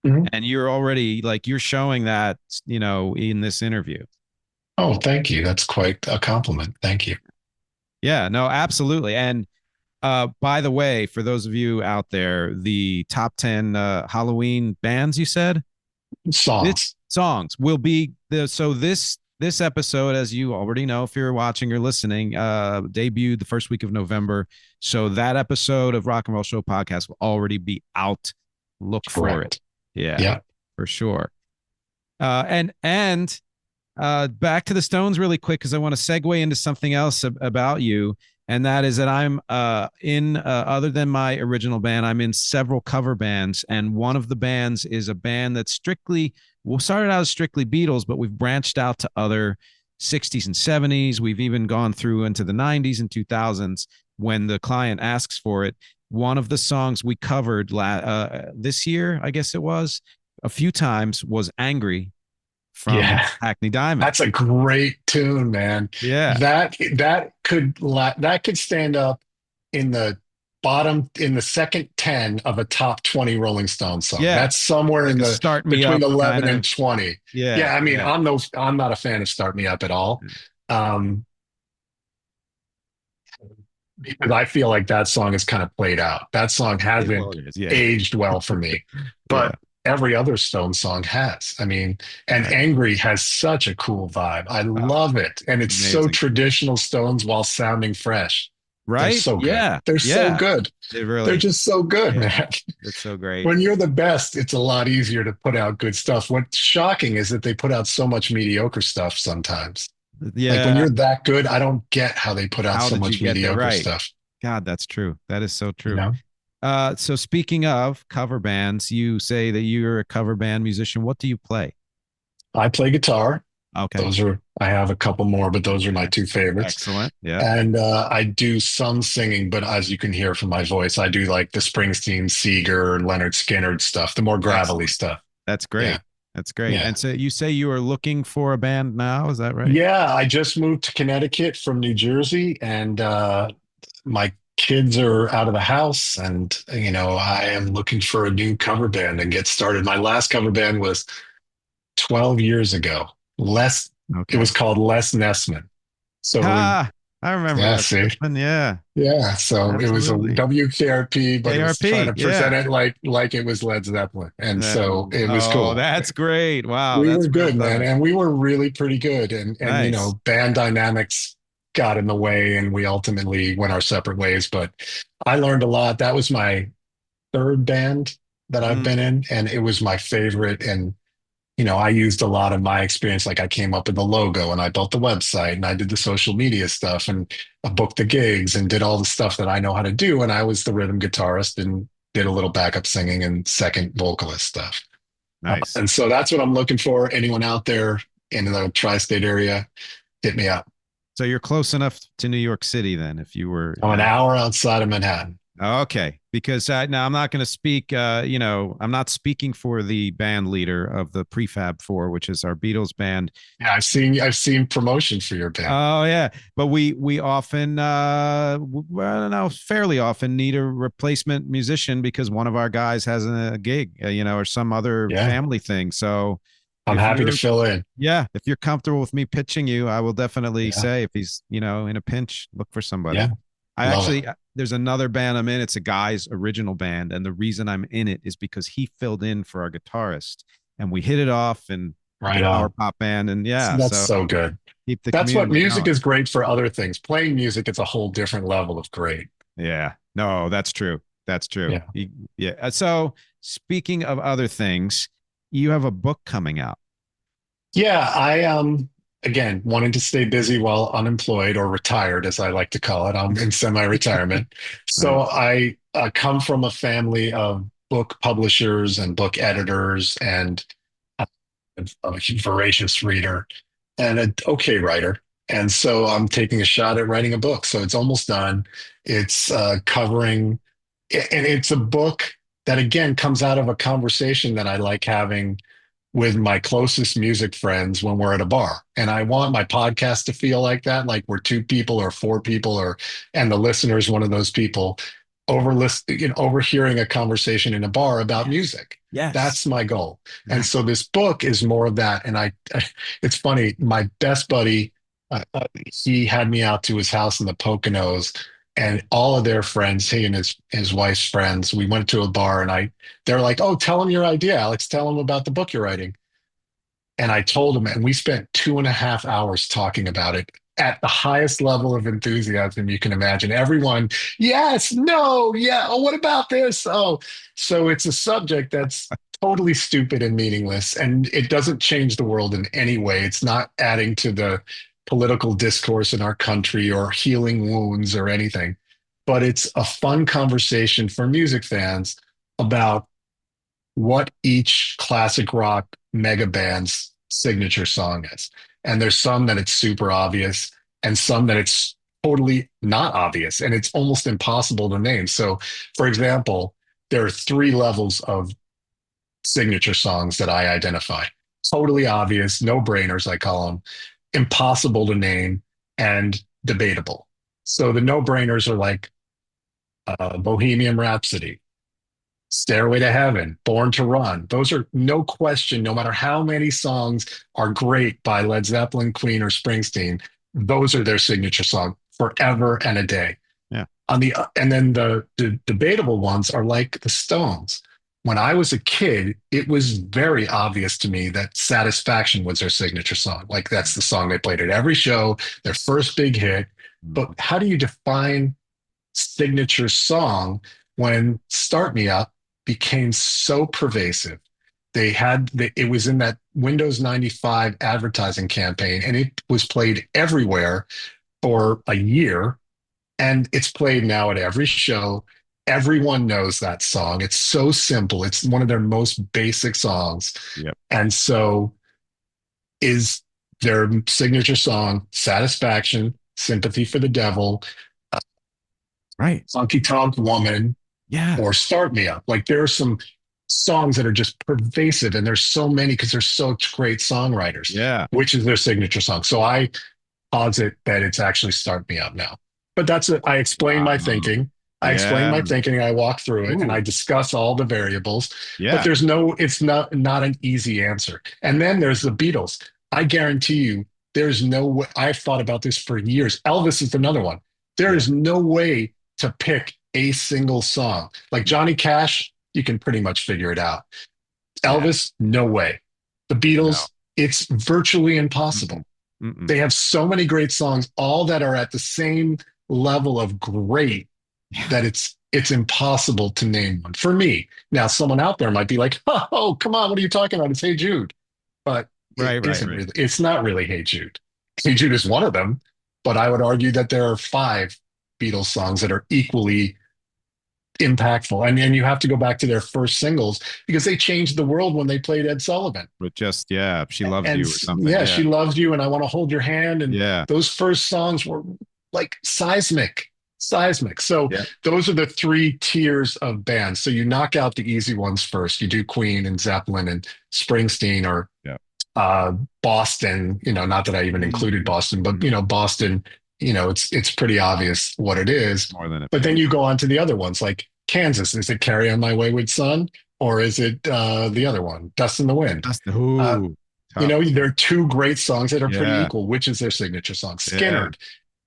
Mm-hmm. And you're already you're showing that, in this interview. Oh, thank you. That's quite a compliment. Thank you. Yeah, no, absolutely. And by the way, for those of you out there, the top 10 Halloween bands, you said? Songs will be this episode, as you already know, if you're watching or listening, debuted the first week of November. So that episode of Rock and Roll Show podcast will already be out. Look for it. Yeah, for sure. And back to the Stones really quick because I want to segue into something else about you, and that is that I'm in other than my original band, I'm in several cover bands, and one of the bands is a band that's strictly well started out as strictly Beatles, but we've branched out to other 60s and 70s. We've even gone through into the 90s and 2000s when the client asks for it. One of the songs we covered this year, I guess it was, a few times was "Angry" from Yeah. Hackney Diamonds. That's a great tune, man. Yeah. That could stand up in the in the second 10 of a top 20 Rolling Stone song. Yeah. That's somewhere Like in a the start me between up kind 11 of. and 20. Yeah. Yeah, I mean, Yeah. I'm not a fan of Start Me Up at all. Um, because I feel like that song is kind of played out. That song Well, hasn't it is. Yeah. aged well for me, Yeah. but every other Stone song has. I mean, and Right. Angry has such a cool vibe. I Oh, love it. And it's so amazing. traditional Stones while sounding fresh. They're Right. so good. Yeah. They're so Yeah. good. It They're really, just so good, yeah. man. It's so great. When you're the best, it's a lot easier to put out good stuff. What's shocking is that they put out so much mediocre stuff sometimes. Like when Yeah. you're that good, I don't get how they put out How so did you much get there? mediocre Right. stuff, God, that's true. That is so you true. know? So speaking of cover bands, you say that you're a cover band musician. What do you play? I play guitar. Okay. I have a couple more, but those are my two favorites. Excellent. Yeah. And I do some singing, but as you can hear from my voice, I do like the Springsteen, Seeger, Leonard Skinner stuff, the more gravelly Excellent. stuff. That's Yeah. great. That's great. Yeah. And so you say you are looking for a band now, is that right? Yeah. I just moved to Connecticut from New Jersey, and my kids are out of the house, and, I am looking for a new cover band and get started. My last cover band was 12 years ago. It Okay. was called Les Nessman. So Ah, I remember yeah, Les see. Nessman. Yeah, Yeah, so it was a absolutely. WKRP, but it was trying KRP. to present Yeah. it like it was Led Zeppelin, and so it was Oh, cool. that's great. Wow, We were that's real good, man, clever. and we were really pretty good, and Nice. band dynamics got in the way, and we ultimately went our separate ways. But I learned a lot. That was my third band that I've Mm, been in, and it was my favorite. And I used a lot of my experience. Like I came up with the logo and I built the website and I did the social media stuff and I booked the gigs and did all the stuff that I know how to do. And I was the rhythm guitarist and did a little backup singing and second vocalist stuff. nice. And so that's what I'm looking for. Anyone out there in the tri-state area, hit me up. So you're close enough to New York City then, if you were. I'm an hour outside of Manhattan. Okay, because now I'm not going to speak. I'm not speaking for the band leader of the Prefab Four, which is our Beatles band. Yeah, I've seen promotion for your band. Oh yeah, but we often, well, I don't know, fairly often need a replacement musician because one of our guys has a gig, or some other Yeah, family thing. So I'm if happy to you're, fill in. yeah, if you're comfortable with me pitching you, I will definitely Yeah, say if he's, in a pinch, look for somebody. yeah, I love it. actually, there's another band I'm in. It's a guy's original band, and the reason I'm in it is because he filled in for our guitarist, and we hit it off, and Right power on. pop band, and yeah, That's so so good. keep the That's what community music going. is great for other things. Playing music is a whole different level of great. Yeah, no, that's true. That's true. Yeah. Yeah. So speaking of other things, you have a book coming out. Yeah, I again wanting to stay busy while unemployed or retired, as I like to call it. I'm in semi-retirement. So Nice. I come from a family of book publishers and book editors and a voracious reader and an okay writer. And so I'm taking a shot at writing a book. So it's almost done. It's covering, and it's a book that again comes out of a conversation that I like having with my closest music friends when we're at a bar. And I want my podcast to feel like that, like we're two people or four people, and the listener is one of those people overhearing a conversation in a bar about Yes. music. Yes. That's my goal. And Exactly. so this book is more of that. And it's funny, my best buddy, he had me out to his house in the Poconos, and all of their friends, he and his wife's friends, we went to a bar, and they're like, "Oh, tell him your idea, Alex. Tell him about the book you're writing." And I told him, and we spent 2.5 hours talking about it at the highest level of enthusiasm you can imagine. Everyone, yes, no, yeah. Oh, what about this? Oh, so it's a subject that's totally stupid and meaningless, and it doesn't change the world in any way. It's not adding to the political discourse in our country or healing wounds or anything. But it's a fun conversation for music fans about what each classic rock mega band's signature song is. And there's some that it's super obvious and some that it's totally not obvious and it's almost impossible to name. So, for example, there are three levels of signature songs that I identify. Totally obvious, no brainers, I call them, impossible to name, and debatable. So the no brainers are like Bohemian Rhapsody, Stairway to Heaven, Born to Run. Those are no question, no matter how many songs are great by Led Zeppelin, Queen, or Springsteen, those are their signature song forever and a day. Yeah. And then the debatable ones are like the Stones. When I was a kid, it was very obvious to me that Satisfaction was their signature song. Like that's the song they played at every show, their first big hit. But how do you define signature song when Start Me Up became so pervasive? It was in that Windows 95 advertising campaign and it was played everywhere for a year. And it's played now at every show. Everyone knows that song. It's so simple. It's one of their most basic songs. Yep. And so is their signature song Satisfaction, Sympathy for the Devil, Right. Honky Tonk Woman, Yeah. or Start Me Up. Like there are some songs that are just pervasive and there's so many because they're such great songwriters. Yeah. Which is their signature song. So I posit that it's actually Start Me Up now. But that's it. I explain my thinking. I explain my thinking. I walk through it and I discuss all the variables. Yeah. But it's not an easy answer. And then there's the Beatles. I guarantee you, there's no way. I've thought about this for years. Elvis is another one. There is no way to pick a single song. Like Johnny Cash, you can pretty much figure it out. Elvis, no way. The Beatles, it's virtually impossible. Mm-mm. They have so many great songs, all that are at the same level of great that it's impossible to name one for me. Now, someone out there might be like, "Oh, come on, what are you talking about? It's Hey Jude," but really. It's not really Hey Jude. Hey Jude is one of them, but I would argue that there are 5 Beatles songs that are equally impactful, and you have to go back to their first singles because they changed the world when they played Ed Sullivan. But just She Loves You or something. Yeah, She Loves You, and I Want to Hold Your Hand, and those first songs were like seismic. So those are the 3 tiers of bands. So you knock out the easy ones first. You do Queen and Zeppelin and Springsteen or Boston. Not that I even included Boston, but Boston. It's pretty obvious what it is. But then you go on to the other ones, like Kansas. Is it Carry On My Wayward Son, or is it the other one, Dust in the Wind? There are 2 great songs that are pretty equal. Which is their signature song? Skynyrd.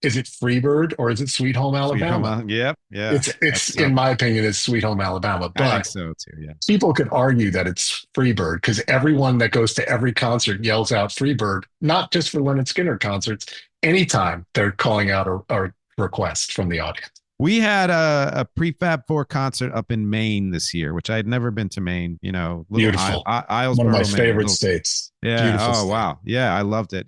Is it Freebird or is it Sweet Home Alabama? Yep. Yeah. It's in my opinion, it's Sweet Home Alabama. But I think so too. Yeah. People could argue that it's Freebird because everyone that goes to every concert yells out Freebird, not just for Leonard Skinner concerts. Anytime they're calling out a request from the audience. We had a Prefab 4 concert up in Maine this year, which I had never been to Maine. Beautiful. Islesboro, one of my Maine, favorite states. Yeah. Beautiful state. Wow. Yeah, I loved it.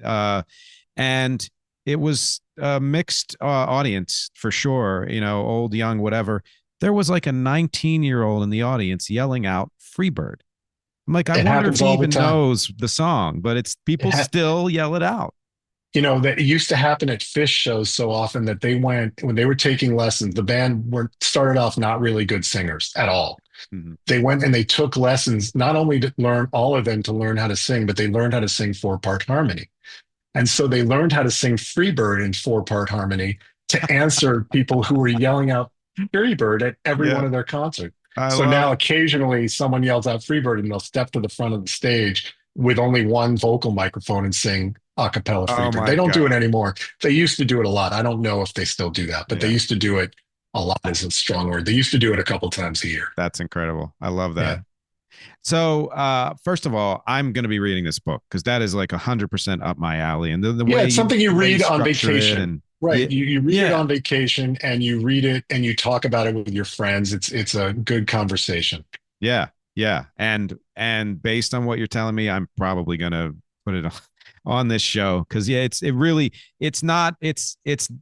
And it was a mixed audience for sure. Old, young, whatever. There was like a 19-year-old in the audience yelling out Freebird. I'm like, I wonder if he even knows the song, but it's people still yell it out. That it used to happen at Fish shows so often that when they were taking lessons, the band started off not really good singers at all. Mm-hmm. They went and they took lessons, not only to learn all of them to learn how to sing, but they learned how to sing 4-part harmony. And so they learned how to sing Freebird in 4-part harmony to answer people who were yelling out Freebird at every one of their concerts. Now occasionally someone yells out Freebird and they'll step to the front of the stage with only one vocal microphone and sing a cappella Freebird. They don't do it anymore. They used to do it a lot. I don't know if they still do that, but they used to do it a lot is a strong word. They used to do it a couple times a year. That's incredible. I love that. Yeah. So, first of all, I'm going to be reading this book because that is like 100% up my alley. And the way it's something you read on vacation. Right. Yeah, you read it on vacation and you read it and you talk about it with your friends. It's a good conversation. Yeah. Yeah, and based on what you're telling me, I'm probably gonna put it on this show because yeah, it's not it's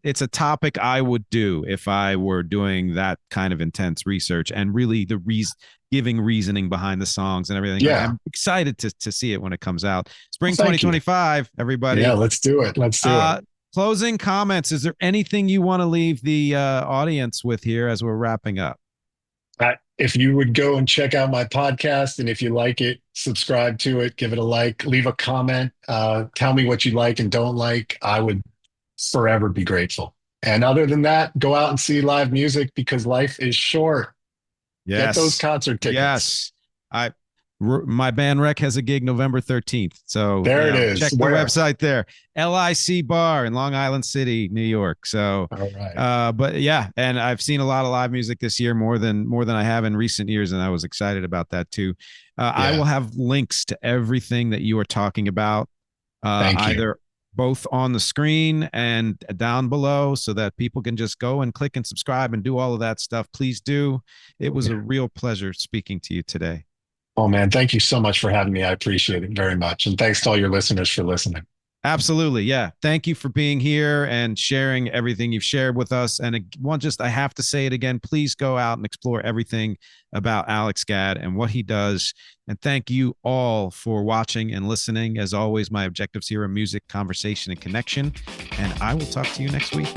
a topic I would do if I were doing that kind of intense research and really the reason giving reasoning behind the songs and everything. Like Yeah. I'm excited to see it when it comes out. Well, Spring thank you. 2025, everybody. Yeah, let's do it. Let's do it. Closing comments. Is there anything you want to leave the audience with here as we're wrapping up? If you would go and check out my podcast, and if you like it, subscribe to it, give it a like, leave a comment, tell me what you like and don't like. I would forever be grateful. And other than that, go out and see live music because life is short. Get those Yes. concert tickets. Yes. My band Rec has a gig November 13th. So there it is. Check the website there. LIC Bar in Long Island City, New York. So all right. But yeah, and I've seen a lot of live music this year, more than I have in recent years, and I was excited about that too. I will have links to everything that you are talking about, either both on the screen and down below so that people can just go and click and subscribe and do all of that stuff. Please do. It was a real pleasure speaking to you today. Oh man, thank you so much for having me. I appreciate it very much. And thanks to all your listeners for listening. Absolutely. Yeah. Thank you for being here and sharing everything you've shared with us. And I have to say it again, please go out and explore everything about Alex Gadd and what he does. And thank you all for watching and listening. As always, my objectives here are music, conversation, and connection. And I will talk to you next week.